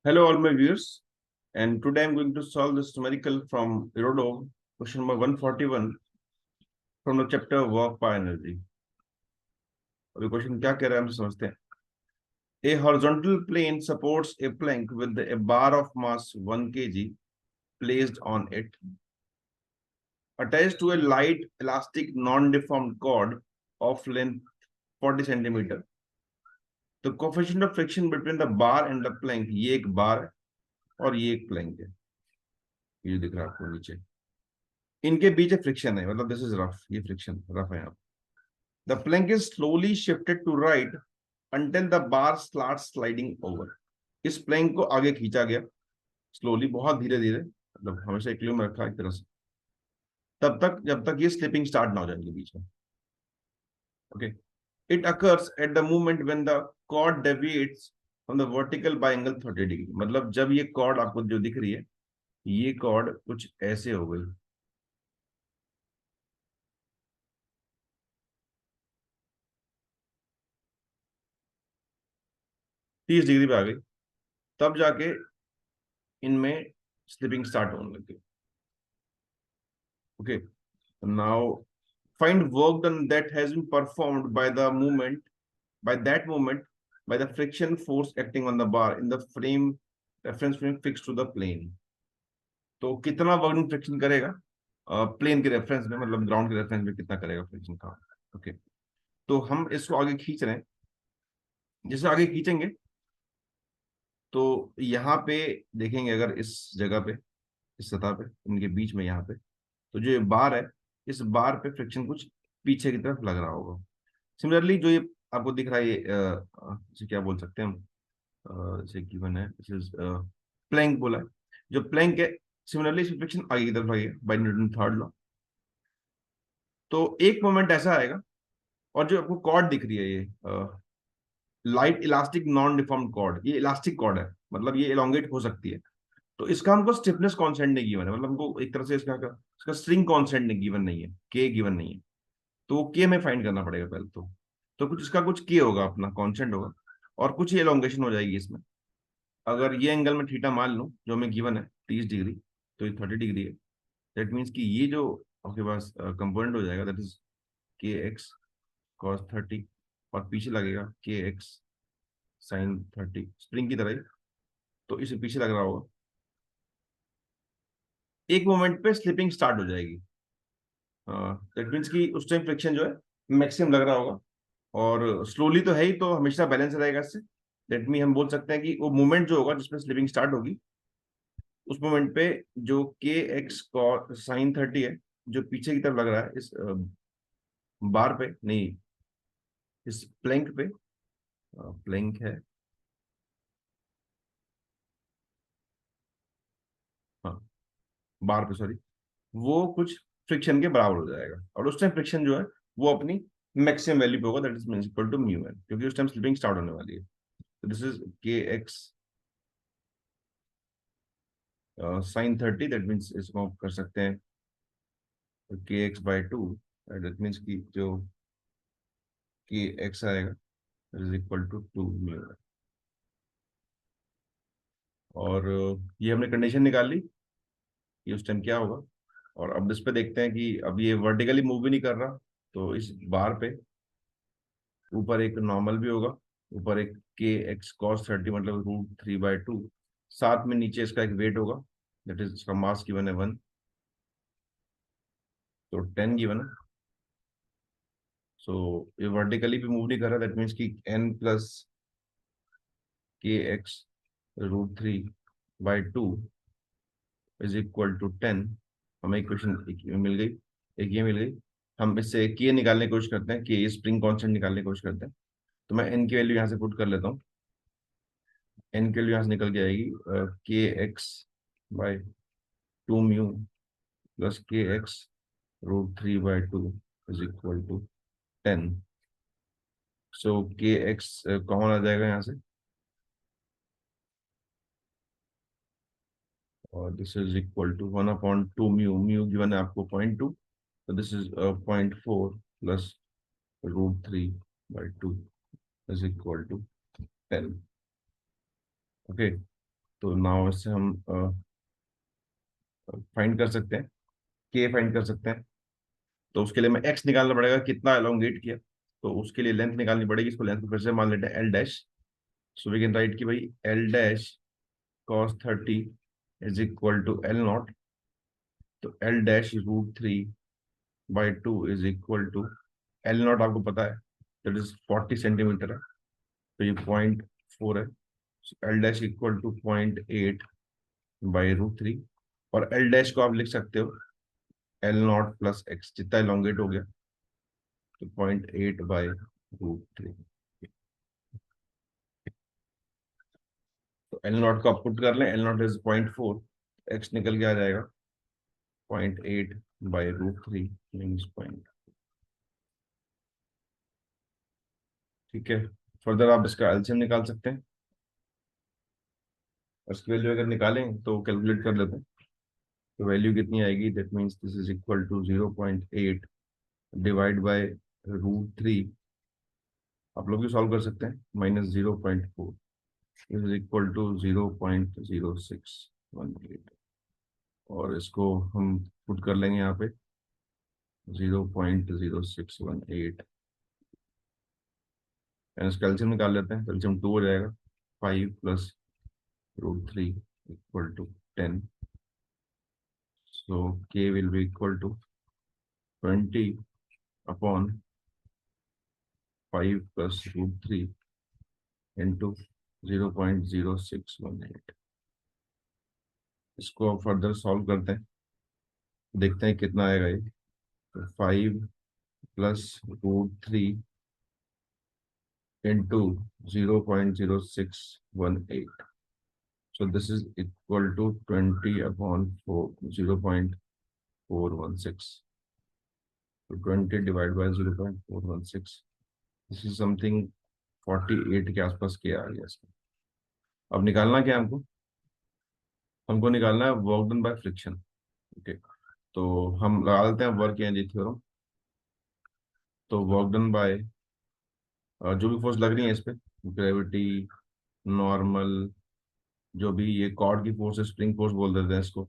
Hello, all my viewers, and today I'm going to solve this numerical from Irodov, question number 141 from the chapter Work by Energy. अभी question क्या कह रहा है हम समझते हैं. A horizontal plane supports a plank with a bar of mass 1 kg placed on it, attached to a light elastic non-deformed cord of length 40 centimeter. The coefficient of friction between the bar and the plank, ये एक बार है और ये एक Planck है, ये दिख रहा है आपको नीचे. इनके बीच फ्रिक्शन है, मतलब दिस इज रफ, ये फ्रिक्शन रफ है यहाँ. The plank is slowly shifted to right until the bar starts sliding over. इस प्लैंक को आगे खींचा गया स्लोली, बहुत धीरे धीरे, मतलब हमेशा इक्विलिब्रियम में रखा एक तरह से, तब तक जब तक ये स्लिपिंग स्टार्ट ना हो जाएगी बीच में. Okay. It occurs at the moment when the cord deviates from the vertical by angle 30 degree. मतलब जब ये कॉर्ड आपको जो दिख रही है, ये कॉर्ड कुछ ऐसे हो गई, 30 डिग्री पे आ गई, तब जाके इनमें स्लिपिंग स्टार्ट होने लग गई. Okay. Now find work done that has been performed by the movement by that moment by the friction force acting on the bar in the frame reference frame fixed to the plane. तो कितना work friction करेगा plane के reference में, मतलब ground के reference में कितना करेगा फ्रिक्शन का. ओके. तो हम इसको आगे खींच रहे हैं. जैसे आगे खींचेंगे तो यहाँ पे देखेंगे, अगर इस जगह पे, इस सतह पे, इनके बीच में यहाँ पे, तो जो ये बार है, इस बार पे फ्रिक्शन कुछ पीछे की तरफ लग रहा होगा. सिमिलरली जो ये आपको दिख रहा है, ये इसे क्या बोल सकते हैं हम, जैसे गिवन है, दिस इज प्लैंक बोला है. जो प्लैंक है, सिमिलरली इसकी फ्रिक्शन आगे की तरफ लगेगा बाय न्यूटन थर्ड लॉ. तो एक मोमेंट ऐसा आएगा, और जो आपको कॉर्ड दिख रही है, ये light elastic non deformed cord, ये इलास्टिक कॉर्ड है, मतलब ये एलोंगेट हो सकती है. तो इसका हमको स्टिफनेस कांस्टेंट नहीं गिवन है, मतलब हमको एक तरह से इसका स्ट्रिंग कांस्टेंट नहीं गिवन नहीं है, के गिवन नहीं है. तो के हमें फाइंड करना पड़ेगा पहले तो कुछ इसका कुछ के होगा, अपना कांस्टेंट होगा, और कुछ ये एलोंगेशन हो जाएगी इसमें. अगर ये एंगल में थीटा मान लूं जो हमें गिवन है 30 डिग्री, तो ये 30 डिग्री है. दैट मीन्स कि ये जो आपके पास कंपोनेंट हो जाएगा, that is k x cos 30, और पीछे लगेगा के एक्स साइन 30, स्प्रिंग की तरह ही. तो इसे पीछे लग रहा होगा. एक मोमेंट पे स्लिपिंग स्टार्ट हो जाएगी. दैट मीन्स कि उस टाइम फ्रिक्शन जो है मैक्सिमम लग रहा होगा, और स्लोली तो है ही, तो हमेशा बैलेंस रहेगा इससे. दैट मीन हम बोल सकते हैं कि वो मूवमेंट जो होगा जिसमें स्लिपिंग स्टार्ट होगी, उस मोमेंट पे जो के एक्स साइन 30 है, जो पीछे की तरफ लग रहा है इस बार पे नहीं, इस प्लैंक पे, प्लैंक है, हाँ, बार पे सॉरी, वो कुछ फ्रिक्शन के बराबर हो जाएगा, और उस टाइम फ्रिक्शन जो है वो अपनी मैक्सिमम वैल्यू पे होगा, that is mean equal to mu N, क्योंकि उस टाइम स्लिपिंग स्टार्ट होने वाली है. तो this is k x sine 30, that means इसको हम कर सकते हैं k x by two. That means की जो के एक्स आएगा इज इक्वल टू 2 म्यू. और ये हमने कंडीशन निकाल ली कि उस टाइम क्या होगा. और अब इस पे देखते हैं कि अब ये वर्टिकली मूव भी नहीं कर रहा, तो इस बार पे ऊपर एक नॉर्मल भी होगा, ऊपर एक के एक्स कॉस 30, मतलब √3/2, साथ में नीचे इसका एक वेट होगा, दैट इज इसका मास गिवन है 1, तो 10 गिवन है. सो ये वर्टिकली भी मूव नहीं कर रहा, दैट मीन्स कि n plus k x √3/2 is equal to 10. हमें इक्वेशन मिल गई, एक ये मिल गई. हम इससे के निकालने की कोशिश करते हैं, के स्प्रिंग कांस्टेंट निकालने की कोशिश करते हैं. तो मैं एन की वैल्यू यहाँ से पुट कर लेता हूँ. एन की वैल्यू यहाँ से निकल के आएगी k x by 2 mu plus k x √3/2 is equal to 10. So k x common आ जाएगा यहाँ से, और this is equal to 1/2 mu. Mu given है आपको 0.2, तो this is 0.4 plus √3/2 is equal to 10. Okay. तो नाउ इससे हम फाइंड कर सकते हैं, के फाइंड कर सकते हैं। तो उसके लिए मैं एक्स निकालना पड़ेगा, कितना एलोंगेट किया, तो उसके लिए लेंथ निकालनी पड़ेगी। इसको लेंथ को फिर से मान लेते हैं L dash. So we can write कि भाई L dash cos 30 is equal to L naught. तो L dash √3/2 is equal to L naught, आपको पता है दैट इज 40 सेंटीमीटर है, तो ये 0.4 है। L dash equal to 0.8/√3। और एल डैश को आप लिख सकते हो एल नॉट प्लस एक्स, जितना इलोंगेट हो गया, तो 0.8/√3। तो एल नॉट को आप पुट कर लें, एल नॉट इज 0.4, एक्स निकल के आ जाएगा 0.8/√3 मीन्स पॉइंट। ठीक है, फर्दर आप इसका एलसीएम निकाल सकते हैं। इसकी वैल्यू अगर निकालें तो कैलकुलेट कर लेते हैं। तो वैल्यू कितनी आएगी, that means this is equal to 0.8 divide by √3। आप लोग भी सॉल्व कर सकते हैं, -0.4 इज इक्वल टू 0.0618। और इसको हम पुट कर लेंगे यहाँ पे 0.0618। इसका कैल्शियम निकाल लेते हैं, कैल्शियम 2 हो जाएगा, 5 plus √3 equal to 10। So k will be equal to 20/5 plus √3 into 0.0618। इसको फर्दर सॉल्व करते हैं, देखते हैं कितना आएगा ये। तो 5 plus √3 into 0.0618। So this is equal to 20/4, 0.416. So 20 divided by 0.416. This is something 48 के आसपास के आ गया इसका। अब निकालना क्या है हमको, हमको निकालना है work done by friction. Okay, तो हम लगा देते हैं वर्क एनर्जी थ्योरम। तो वर्क डन बाय जो भी फोर्स लग रही है इस पे, ग्रेविटी, नॉर्मल, जो भी ये कॉर्ड की फोर्स है, स्प्रिंग फोर्स बोल देते हैं इसको,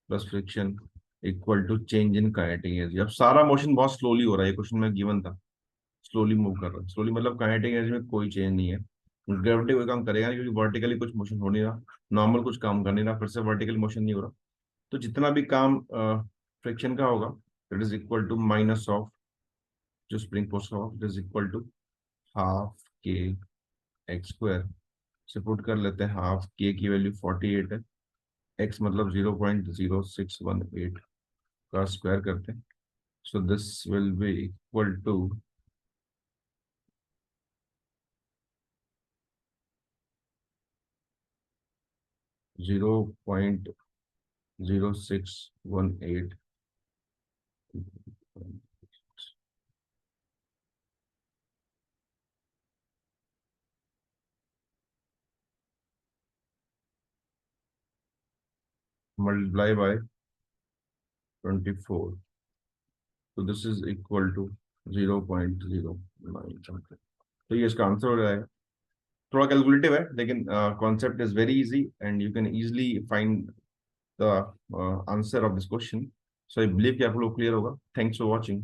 plus friction equal to change in kinetic energy. अब सारा मोशन बहुत स्लोली हो रहा है, ये क्वेश्चन में गिवन था, स्लोली मूव कर रहा है। स्लोली मतलब काइनेटिक एनर्जी में कोई चेंज नहीं है, ग्रेविटी कोई काम करेगा नहीं, क्योंकि वर्टिकली कुछ मोशन हो नहीं रहा, नॉर्मल कुछ काम कर नहीं रहा, फिर से वर्टिकल मोशन नहीं हो रहा। तो जितना भी काम फ्रिक्शन का होगा, it is equal to minus of जो स्प्रिंग फोर्स का होगा, it is equal to half k x square. से पुट कर लेते हैं, हाफ के की वैल्यू 48 है, एक्स मतलब 0.0618 का स्क्वायर करते हैं। So this will be equal to 0.0618 multiply by 24। तो this is equal to 0.09 something. तो ये इसका आंसर हो जाएगा। थोड़ा कैलकुलेटिव है, लेकिन concept is very easy and you can easily find the answer of this question. So I believe कि आप लोग क्लियर होगा। Thanks for watching.